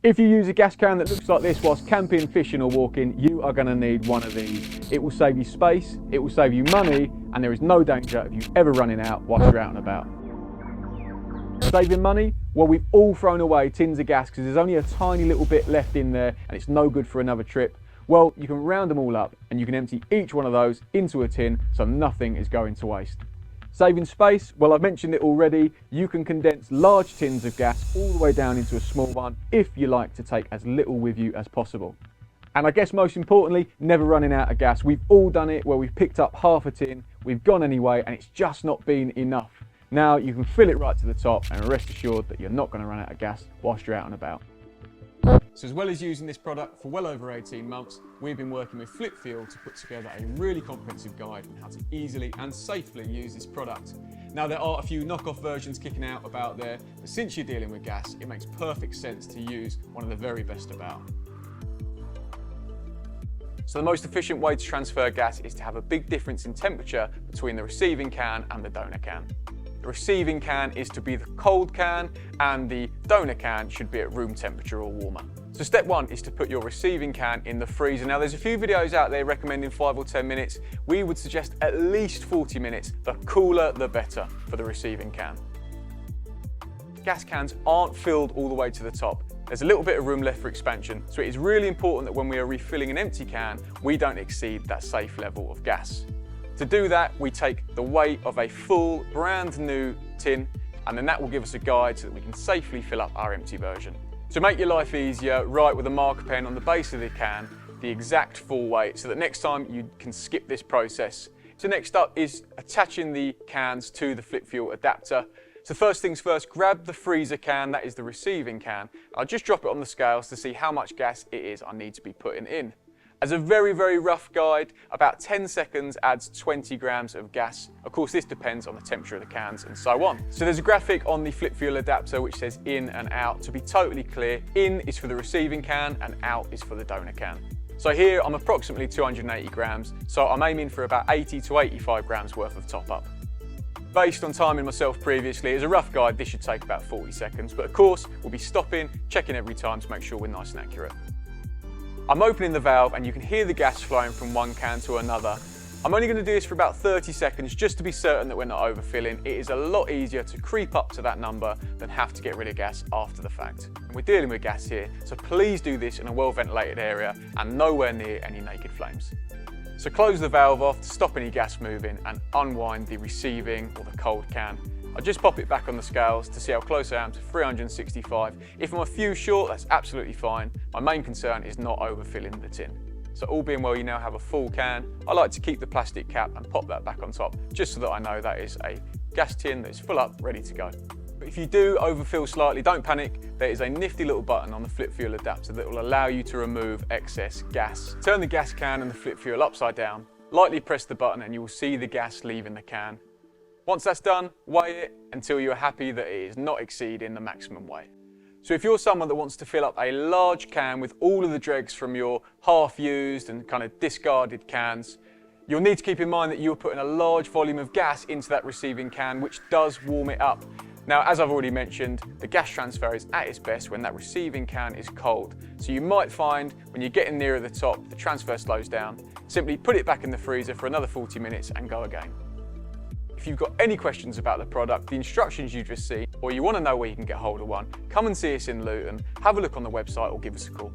If you use a gas can that looks like this whilst camping, fishing or walking, you are going to need one of these. It will save you space, it will save you money, and there is no danger of you ever running out whilst you're out and about. Saving money? Well, we've all thrown away tins of gas because there's only a tiny little bit left in there and it's no good for another trip. Well, you can round them all up and you can empty each one of those into a tin so nothing is going to waste. Saving space? Well, I've mentioned it already. You can condense large tins of gas all the way down into a small one if you like to take as little with you as possible. And I guess most importantly, never running out of gas. We've all done it where we've picked up half a tin, we've gone anyway, and it's just not been enough. Now you can fill it right to the top and rest assured that you're not going to run out of gas whilst you're out and about. So as well as using this product for well over 18 months, we've been working with FlipFuel to put together a really comprehensive guide on how to easily and safely use this product. Now there are a few knockoff versions kicking out about there, but since you're dealing with gas, it makes perfect sense to use one of the very best about. So the most efficient way to transfer gas is to have a big difference in temperature between the receiving can and the donor can. The receiving can is to be the cold can and the donor can should be at room temperature or warmer. So step one is to put your receiving can in the freezer. Now there's a few videos out there recommending 5 or 10 minutes. We would suggest at least 40 minutes. The cooler the better for the receiving can. Gas cans aren't filled all the way to the top. There's a little bit of room left for expansion, so it is really important that when we are refilling an empty can, we don't exceed that safe level of gas. To do that, we take the weight of a full, brand new tin, and then that will give us a guide so that we can safely fill up our empty version. To make your life easier, write with a marker pen on the base of the can the exact full weight so that next time you can skip this process. So next up is attaching the cans to the FlipFuel adapter. So first things first, grab the freezer can, that is the receiving can. I'll just drop it on the scales to see how much gas it is I need to be putting in. As a very, very rough guide, about 10 seconds adds 20 grams of gas. Of course, this depends on the temperature of the cans and so on. So there's a graphic on the FlipFuel adapter which says in and out. To be totally clear, in is for the receiving can and out is for the donor can. So here I'm approximately 280 grams, so I'm aiming for about 80 to 85 grams worth of top up. Based on timing myself previously, as a rough guide, this should take about 40 seconds, but of course, we'll be stopping, checking every time to make sure we're nice and accurate. I'm opening the valve and you can hear the gas flowing from one can to another. I'm only going to do this for about 30 seconds just to be certain that we're not overfilling. It is a lot easier to creep up to that number than have to get rid of gas after the fact. We're dealing with gas here, so please do this in a well ventilated area and nowhere near any naked flames. So close the valve off to stop any gas moving and unwind the receiving or the cold can. I'll just pop it back on the scales to see how close I am to 365. If I'm a few short, that's absolutely fine. My main concern is not overfilling the tin. So all being well, you now have a full can. I like to keep the plastic cap and pop that back on top, just so that I know that is a gas tin that is full up, ready to go. But if you do overfill slightly, don't panic. There is a nifty little button on the FlipFuel adapter that will allow you to remove excess gas. Turn the gas can and the FlipFuel upside down, lightly press the button and you will see the gas leaving the can. Once that's done, weigh it until you're happy that it is not exceeding the maximum weight. So if you're someone that wants to fill up a large can with all of the dregs from your half-used and kind of discarded cans, you'll need to keep in mind that you're putting a large volume of gas into that receiving can, which does warm it up. Now, as I've already mentioned, the gas transfer is at its best when that receiving can is cold. So you might find when you're getting nearer the top, the transfer slows down. Simply put it back in the freezer for another 40 minutes and go again. If you've got any questions about the product, the instructions you've just seen, or you want to know where you can get hold of one, come and see us in Luton, have a look on the website or give us a call.